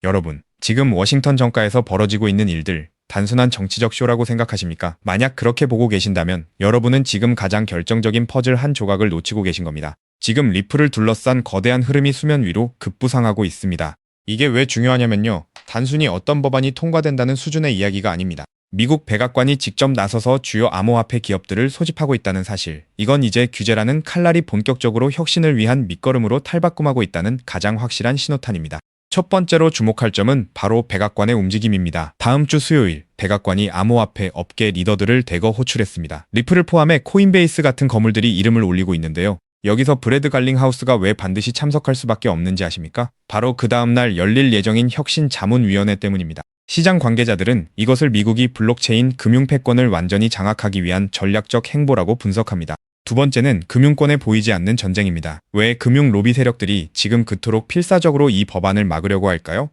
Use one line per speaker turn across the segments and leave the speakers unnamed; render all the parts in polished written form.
여러분, 지금 워싱턴 정가에서 벌어지고 있는 일들, 단순한 정치적 쇼라고 생각하십니까? 만약 그렇게 보고 계신다면 여러분은 지금 가장 결정적인 퍼즐 한 조각을 놓치고 계신 겁니다. 지금 리플을 둘러싼 거대한 흐름이 수면 위로 급부상하고 있습니다. 이게 왜 중요하냐면요. 단순히 어떤 법안이 통과된다는 수준의 이야기가 아닙니다. 미국 백악관이 직접 나서서 주요 암호화폐 기업들을 소집하고 있다는 사실. 이건 이제 규제라는 칼날이 본격적으로 혁신을 위한 밑거름으로 탈바꿈하고 있다는 가장 확실한 신호탄입니다. 첫 번째로 주목할 점은 바로 백악관의 움직임입니다. 다음 주 수요일, 백악관이 암호화폐 업계 리더들을 대거 호출했습니다. 리플을 포함해 코인베이스 같은 거물들이 이름을 올리고 있는데요. 여기서 브래드 갈링하우스가 왜 반드시 참석할 수밖에 없는지 아십니까? 바로 그 다음날 열릴 예정인 혁신자문위원회 때문입니다. 시장 관계자들은 이것을 미국이 블록체인 금융 패권을 완전히 장악하기 위한 전략적 행보라고 분석합니다. 두 번째는 금융권에 보이지 않는 전쟁입니다. 왜 금융 로비 세력들이 지금 그토록 필사적으로 이 법안을 막으려고 할까요?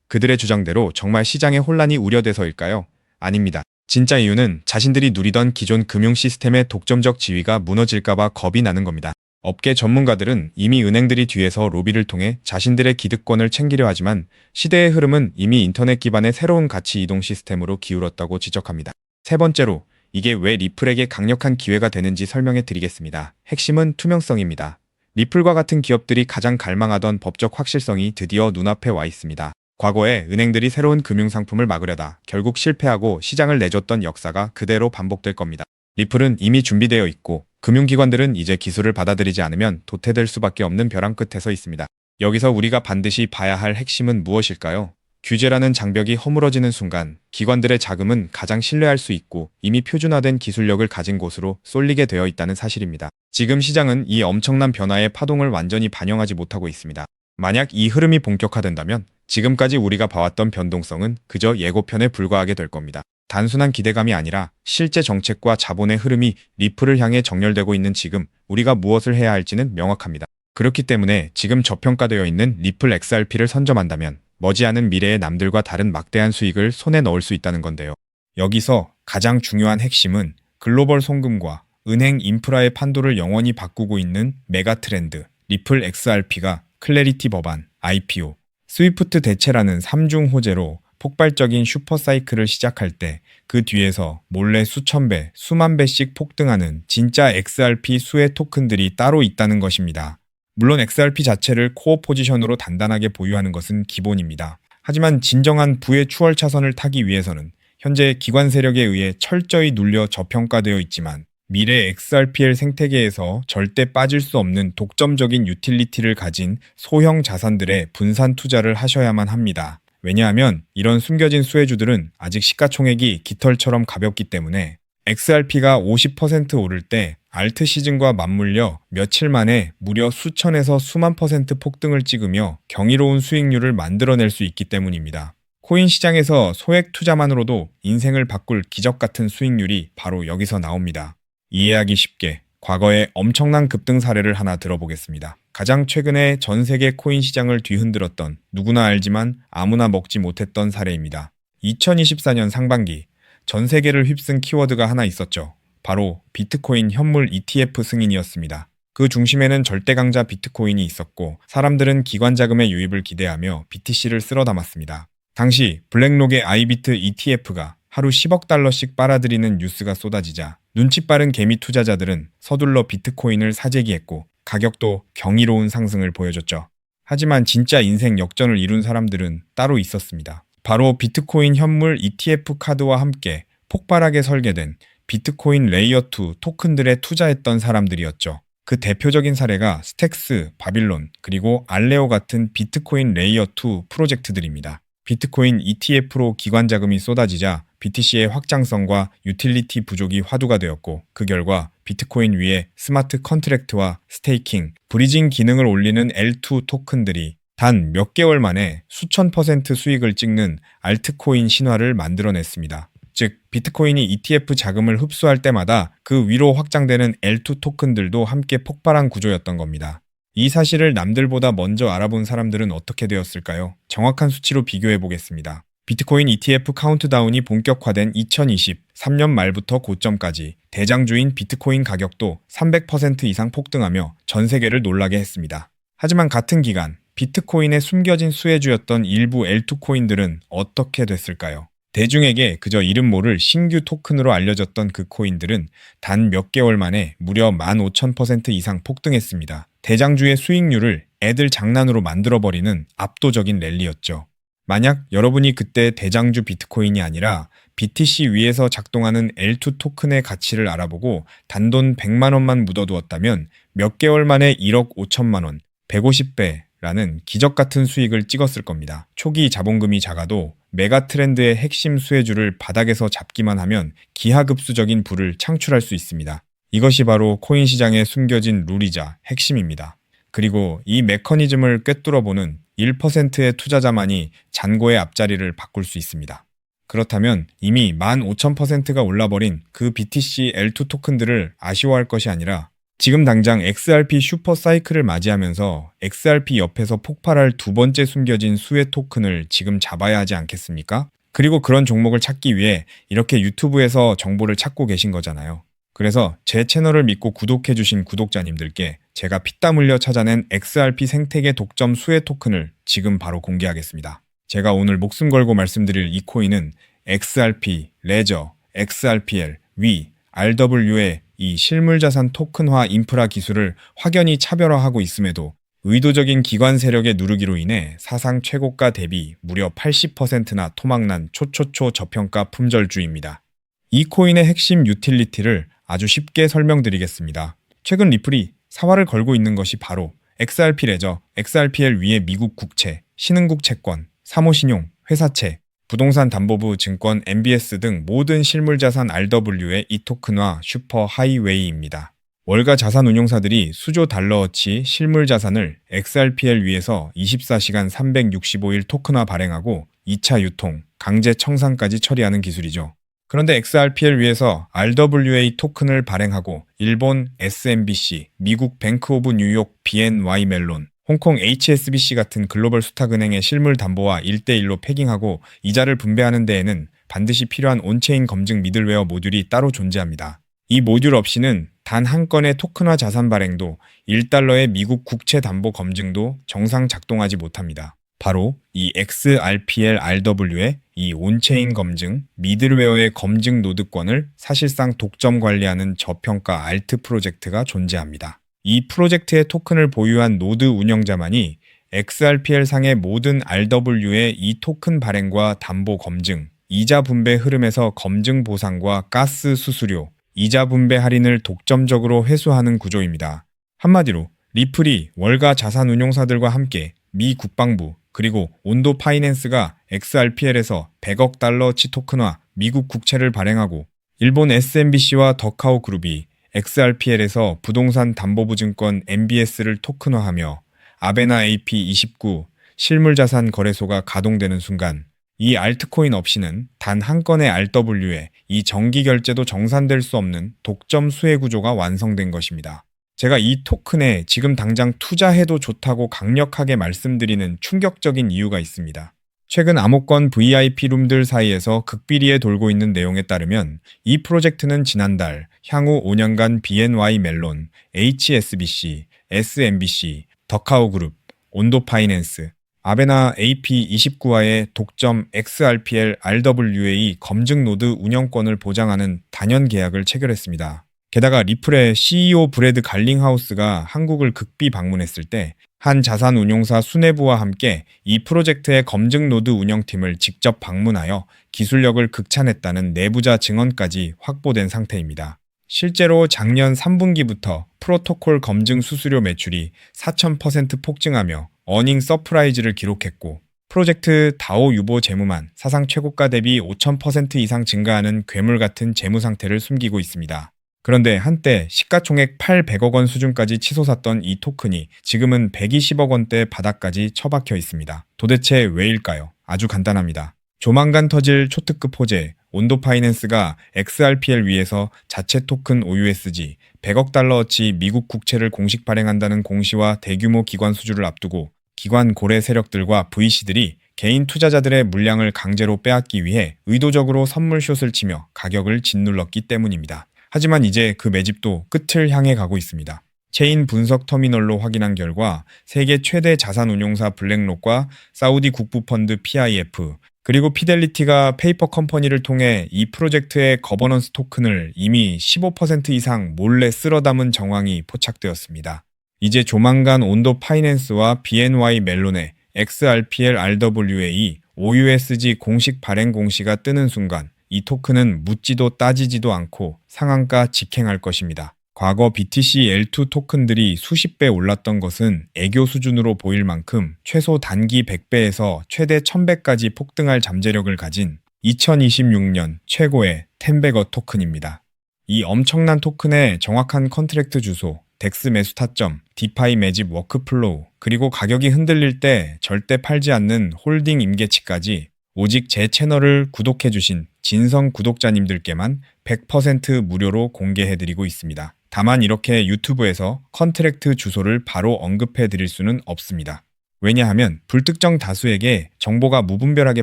그들의 주장대로 정말 시장의 혼란이 우려돼서일까요? 아닙니다. 진짜 이유는 자신들이 누리던 기존 금융 시스템의 독점적 지위가 무너질까봐 겁이 나는 겁니다. 업계 전문가들은 이미 은행들이 뒤에서 로비를 통해 자신들의 기득권을 챙기려 하지만 시대의 흐름은 이미 인터넷 기반의 새로운 가치 이동 시스템으로 기울었다고 지적합니다. 세 번째로, 이게 왜 리플에게 강력한 기회가 되는지 설명해 드리겠습니다. 핵심은 투명성입니다. 리플과 같은 기업들이 가장 갈망하던 법적 확실성이 드디어 눈앞에 와 있습니다. 과거에 은행들이 새로운 금융상품을 막으려다 결국 실패하고 시장을 내줬던 역사가 그대로 반복될 겁니다. 리플은 이미 준비되어 있고 금융기관들은 이제 기술을 받아들이지 않으면 도태될 수밖에 없는 벼랑 끝에 서 있습니다. 여기서 우리가 반드시 봐야 할 핵심은 무엇일까요? 규제라는 장벽이 허물어지는 순간 기관들의 자금은 가장 신뢰할 수 있고 이미 표준화된 기술력을 가진 곳으로 쏠리게 되어 있다는 사실입니다. 지금 시장은 이 엄청난 변화의 파동을 완전히 반영하지 못하고 있습니다. 만약 이 흐름이 본격화된다면 지금까지 우리가 봐왔던 변동성은 그저 예고편에 불과하게 될 겁니다. 단순한 기대감이 아니라 실제 정책과 자본의 흐름이 리플을 향해 정렬되고 있는 지금 우리가 무엇을 해야 할지는 명확합니다. 그렇기 때문에 지금 저평가되어 있는 리플 XRP를 선점한다면 머지않은 미래의 남들과 다른 막대한 수익을 손에 넣을 수 있다는 건데요. 여기서 가장 중요한 핵심은 글로벌 송금과 은행 인프라의 판도를 영원히 바꾸고 있는 메가 트렌드, 리플 XRP가 클래리티 법안, IPO, 스위프트 대체라는 3중 호재로 폭발적인 슈퍼사이클을 시작할 때 그 뒤에서 몰래 수천 배, 수만 배씩 폭등하는 진짜 XRP 수혜 토큰들이 따로 있다는 것입니다. 물론 XRP 자체를 코어 포지션으로 단단하게 보유하는 것은 기본입니다. 하지만 진정한 부의 추월 차선을 타기 위해서는 현재 기관 세력에 의해 철저히 눌려 저평가되어 있지만 미래 XRPL 생태계에서 절대 빠질 수 없는 독점적인 유틸리티를 가진 소형 자산들의 분산 투자를 하셔야만 합니다. 왜냐하면 이런 숨겨진 수혜주들은 아직 시가총액이 깃털처럼 가볍기 때문에 XRP가 50% 오를 때 알트 시즌과 맞물려 며칠 만에 무려 수천에서 수만 퍼센트 폭등을 찍으며 경이로운 수익률을 만들어낼 수 있기 때문입니다. 코인 시장에서 소액 투자만으로도 인생을 바꿀 기적 같은 수익률이 바로 여기서 나옵니다. 이해하기 쉽게 과거의 엄청난 급등 사례를 하나 들어보겠습니다. 가장 최근에 전 세계 코인 시장을 뒤흔들었던 누구나 알지만 아무나 먹지 못했던 사례입니다. 2024년 상반기 전 세계를 휩쓴 키워드가 하나 있었죠. 바로 비트코인 현물 ETF 승인이었습니다. 그 중심에는 절대 강자 비트코인이 있었고 사람들은 기관 자금의 유입을 기대하며 BTC를 쓸어 담았습니다. 당시 블랙록의 아이비트 ETF가 하루 10억 달러씩 빨아들이는 뉴스가 쏟아지자 눈치 빠른 개미 투자자들은 서둘러 비트코인을 사재기했고 가격도 경이로운 상승을 보여줬죠. 하지만 진짜 인생 역전을 이룬 사람들은 따로 있었습니다. 바로 비트코인 현물 ETF 카드와 함께 폭발하게 설계된 비트코인 레이어2 토큰들에 투자했던 사람들이었죠. 그 대표적인 사례가 스택스, 바빌론, 그리고 알레오 같은 비트코인 레이어2 프로젝트들입니다. 비트코인 ETF로 기관 자금이 쏟아지자 BTC의 확장성과 유틸리티 부족이 화두가 되었고 그 결과 비트코인 위에 스마트 컨트랙트와 스테이킹, 브리징 기능을 올리는 L2 토큰들이 단 몇 개월 만에 수천 퍼센트 수익을 찍는 알트코인 신화를 만들어냈습니다. 즉, 비트코인이 ETF 자금을 흡수할 때마다 그 위로 확장되는 L2 토큰들도 함께 폭발한 구조였던 겁니다. 이 사실을 남들보다 먼저 알아본 사람들은 어떻게 되었을까요? 정확한 수치로 비교해 보겠습니다. 비트코인 ETF 카운트다운이 본격화된 2023년 말부터 고점까지 대장주인 비트코인 가격도 300% 이상 폭등하며 전 세계를 놀라게 했습니다. 하지만 같은 기간 비트코인의 숨겨진 수혜주였던 일부 L2 코인들은 어떻게 됐을까요? 대중에게 그저 이름 모를 신규 토큰으로 알려졌던 그 코인들은 단 몇 개월 만에 무려 15,000% 이상 폭등했습니다. 대장주의 수익률을 애들 장난으로 만들어버리는 압도적인 랠리였죠. 만약 여러분이 그때 대장주 비트코인이 아니라 BTC 위에서 작동하는 L2 토큰의 가치를 알아보고 단돈 100만 원만 묻어두었다면 몇 개월 만에 1억 5천만 원, 150배라는 기적 같은 수익을 찍었을 겁니다. 초기 자본금이 작아도 메가 트렌드의 핵심 수혜주를 바닥에서 잡기만 하면 기하급수적인 부를 창출할 수 있습니다. 이것이 바로 코인 시장에 숨겨진 룰이자 핵심입니다. 그리고 이 메커니즘을 꿰뚫어보는 1%의 투자자만이 잔고의 앞자리를 바꿀 수 있습니다. 그렇다면 이미 15,000%가 올라버린 그 BTC L2 토큰들을 아쉬워할 것이 아니라 지금 당장 XRP 슈퍼 사이클을 맞이하면서 XRP 옆에서 폭발할 두 번째 숨겨진 수혜 토큰을 지금 잡아야 하지 않겠습니까? 그리고 그런 종목을 찾기 위해 이렇게 유튜브에서 정보를 찾고 계신 거잖아요. 그래서 제 채널을 믿고 구독해주신 구독자님들께 제가 피땀 흘려 찾아낸 XRP 생태계 독점 수혜 토큰을 지금 바로 공개하겠습니다. 제가 오늘 목숨 걸고 말씀드릴 이 코인은 XRP, 레저, XRPL, 위, RW의 이 실물자산 토큰화 인프라 기술을 확연히 차별화하고 있음에도 의도적인 기관 세력의 누르기로 인해 사상 최고가 대비 무려 80%나 토막난 초초초 저평가 품절주입니다. 이 코인의 핵심 유틸리티를 아주 쉽게 설명드리겠습니다. 최근 리플이 사활을 걸고 있는 것이 바로 XRP 레저, XRPL 위의 미국 국채, 신흥국 채권, 사모신용, 회사채, 부동산 담보부 증권 MBS 등 모든 실물자산 RW의 이 토큰화 슈퍼 하이웨이입니다. 월가 자산운용사들이 수조 달러어치 실물자산을 XRPL 위에서 24시간 365일 토큰화 발행하고 2차 유통, 강제 청산까지 처리하는 기술이죠. 그런데 XRPL 위에서 RWA 토큰을 발행하고 일본 SMBC, 미국 뱅크 오브 뉴욕 BNY 멜론, 홍콩 HSBC 같은 글로벌 수탁은행의 실물 담보와 1대1로 패깅하고 이자를 분배하는 데에는 반드시 필요한 온체인 검증 미들웨어 모듈이 따로 존재합니다. 이 모듈 없이는 단 한 건의 토큰화 자산 발행도 1달러의 미국 국채 담보 검증도 정상 작동하지 못합니다. 바로 이 XRPL RW의 이 온체인 검증, 미들웨어의 검증 노드권을 사실상 독점 관리하는 저평가 알트 프로젝트가 존재합니다. 이 프로젝트의 토큰을 보유한 노드 운영자만이 XRPL 상의 모든 RW의 이 토큰 발행과 담보 검증, 이자 분배 흐름에서 검증 보상과 가스 수수료, 이자 분배 할인을 독점적으로 회수하는 구조입니다. 한마디로 리플이 월가 자산운용사들과 함께 미 국방부 그리고 온도 파이낸스가 XRPL에서 100억 달러치 토큰화 미국 국채를 발행하고 일본 SMBC와 더카오 그룹이 XRPL에서 부동산 담보부 증권 MBS를 토큰화하며 아베나 AP29 실물자산 거래소가 가동되는 순간 이 알트코인 없이는 단 한 건의 RW에 이 정기 결제도 정산될 수 없는 독점 수혜 구조가 완성된 것입니다. 제가 이 토큰에 지금 당장 투자해도 좋다고 강력하게 말씀드리는 충격적인 이유가 있습니다. 최근 암호권 VIP 룸들 사이에서 극비리에 돌고 있는 내용에 따르면 이 프로젝트는 지난달 향후 5년간 BNY 멜론, HSBC, SMBC, 더카오 그룹, 온도 파이낸스, 아베나 AP29와의 독점 XRPL RWA 검증 노드 운영권을 보장하는 단연 계약을 체결했습니다. 게다가 리플의 CEO 브래드 갈링하우스가 한국을 극비 방문했을 때 한 자산운용사 수뇌부와 함께 이 프로젝트의 검증 노드 운영팀을 직접 방문하여 기술력을 극찬했다는 내부자 증언까지 확보된 상태입니다. 실제로 작년 3분기부터 프로토콜 검증 수수료 매출이 4,000% 폭증하며 어닝 서프라이즈를 기록했고 프로젝트 다오 유보 재무만 사상 최고가 대비 5,000% 이상 증가하는 괴물 같은 재무 상태를 숨기고 있습니다. 그런데 한때 시가총액 800억 원 수준까지 치솟았던 이 토큰이 지금은 120억 원대 바닥까지 처박혀 있습니다. 도대체 왜일까요? 아주 간단합니다. 조만간 터질 초특급 호재, 온도 파이낸스가 XRPL 위에서 자체 토큰 OUSG 100억 달러어치 미국 국채를 공식 발행한다는 공시와 대규모 기관 수주를 앞두고 기관 고래 세력들과 VC들이 개인 투자자들의 물량을 강제로 빼앗기 위해 의도적으로 선물숏을 치며 가격을 짓눌렀기 때문입니다. 하지만 이제 그 매집도 끝을 향해 가고 있습니다. 체인 분석 터미널로 확인한 결과 세계 최대 자산운용사 블랙록과 사우디 국부펀드 PIF, 그리고 피델리티가 페이퍼 컴퍼니를 통해 이 프로젝트의 거버넌스 토큰을 이미 15% 이상 몰래 쓸어 담은 정황이 포착되었습니다. 이제 조만간 온도 파이낸스와 BNY 멜론의 XRPL RWA OUSG 공식 발행 공시가 뜨는 순간 이 토큰은 묻지도 따지지도 않고 상한가 직행할 것입니다. 과거 BTC L2 토큰들이 수십 배 올랐던 것은 애교 수준으로 보일 만큼 최소 단기 100배에서 최대 1000배까지 폭등할 잠재력을 가진 2026년 최고의 텐베거 토큰입니다. 이 엄청난 토큰의 정확한 컨트랙트 주소, 덱스 매수 타점, 디파이 매집 워크플로우, 그리고 가격이 흔들릴 때 절대 팔지 않는 홀딩 임계치까지 오직 제 채널을 구독해주신 진성 구독자님들께만 100% 무료로 공개해드리고 있습니다. 다만 이렇게 유튜브에서 컨트랙트 주소를 바로 언급해드릴 수는 없습니다. 왜냐하면 불특정 다수에게 정보가 무분별하게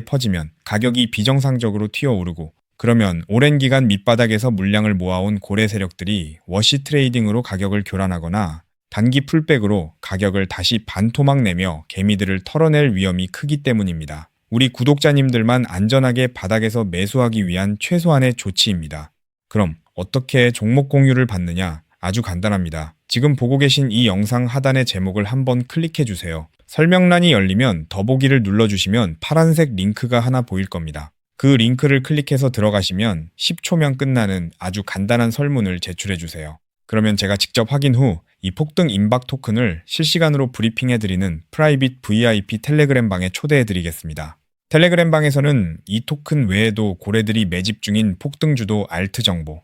퍼지면 가격이 비정상적으로 튀어오르고, 그러면 오랜 기간 밑바닥에서 물량을 모아온 고래 세력들이 워시 트레이딩으로 가격을 교란하거나 단기 풀백으로 가격을 다시 반토막 내며 개미들을 털어낼 위험이 크기 때문입니다. 우리 구독자님들만 안전하게 바닥에서 매수하기 위한 최소한의 조치입니다. 그럼 어떻게 종목 공유를 받느냐? 아주 간단합니다. 지금 보고 계신 이 영상 하단의 제목을 한번 클릭해 주세요. 설명란이 열리면 더보기를 눌러주시면 파란색 링크가 하나 보일 겁니다. 그 링크를 클릭해서 들어가시면 10초면 끝나는 아주 간단한 설문을 제출해 주세요. 그러면 제가 직접 확인 후 이 폭등 임박 토큰을 실시간으로 브리핑해드리는 프라이빗 VIP 텔레그램 방에 초대해드리겠습니다. 텔레그램 방에서는 이 토큰 외에도 고래들이 매집 중인 폭등주도 알트 정보,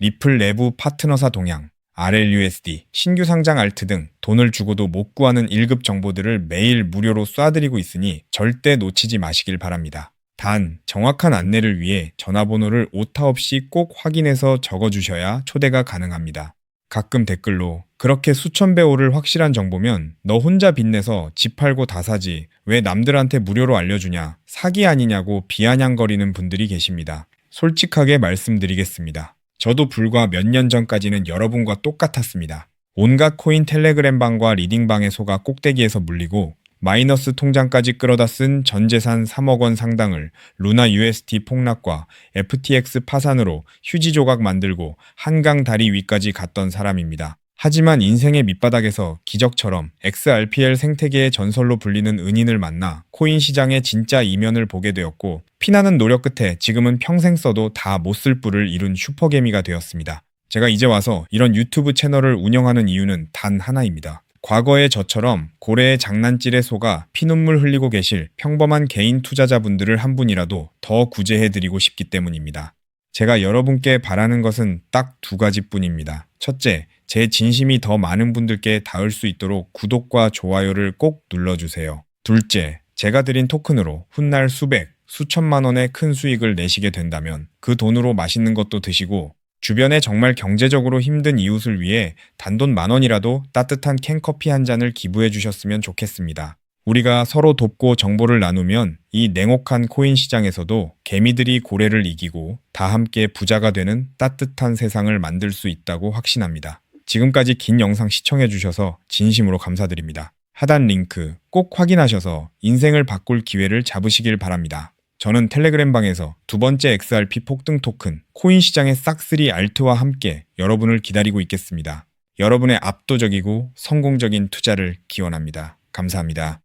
리플 내부 파트너사 동향, RLUSD, 신규 상장 알트 등 돈을 주고도 못 구하는 1급 정보들을 매일 무료로 쏴드리고 있으니 절대 놓치지 마시길 바랍니다. 단, 정확한 안내를 위해 전화번호를 오타 없이 꼭 확인해서 적어주셔야 초대가 가능합니다. 가끔 댓글로 그렇게 수천 배 오를 확실한 정보면 너 혼자 빚내서 집 팔고 다 사지 왜 남들한테 무료로 알려주냐, 사기 아니냐고 비아냥거리는 분들이 계십니다. 솔직하게 말씀드리겠습니다. 저도 불과 몇 년 전까지는 여러분과 똑같았습니다. 온갖 코인 텔레그램 방과 리딩방에 속아 꼭대기에서 물리고 마이너스 통장까지 끌어다 쓴 전재산 3억 원 상당을 루나 UST 폭락과 FTX 파산으로 휴지 조각 만들고 한강 다리 위까지 갔던 사람입니다. 하지만 인생의 밑바닥에서 기적처럼 XRPL 생태계의 전설로 불리는 은인을 만나 코인 시장의 진짜 이면을 보게 되었고, 피나는 노력 끝에 지금은 평생 써도 다 못 쓸 뿔을 이룬 슈퍼개미가 되었습니다. 제가 이제 와서 이런 유튜브 채널을 운영하는 이유는 단 하나입니다. 과거의 저처럼 고래의 장난질에 속아 피눈물 흘리고 계실 평범한 개인 투자자분들을 한 분이라도 더 구제해드리고 싶기 때문입니다. 제가 여러분께 바라는 것은 딱 두 가지뿐입니다. 첫째, 제 진심이 더 많은 분들께 닿을 수 있도록 구독과 좋아요를 꼭 눌러주세요. 둘째, 제가 드린 토큰으로 훗날 수백, 수천만 원의 큰 수익을 내시게 된다면 그 돈으로 맛있는 것도 드시고, 주변에 정말 경제적으로 힘든 이웃을 위해 단돈 10,000원이라도 따뜻한 캔커피 한 잔을 기부해 주셨으면 좋겠습니다. 우리가 서로 돕고 정보를 나누면 이 냉혹한 코인 시장에서도 개미들이 고래를 이기고 다 함께 부자가 되는 따뜻한 세상을 만들 수 있다고 확신합니다. 지금까지 긴 영상 시청해 주셔서 진심으로 감사드립니다. 하단 링크 꼭 확인하셔서 인생을 바꿀 기회를 잡으시길 바랍니다. 저는 텔레그램 방에서 두 번째 XRP 폭등 토큰 코인 시장의 싹쓸이 알트와 함께 여러분을 기다리고 있겠습니다. 여러분의 압도적이고 성공적인 투자를 기원합니다. 감사합니다.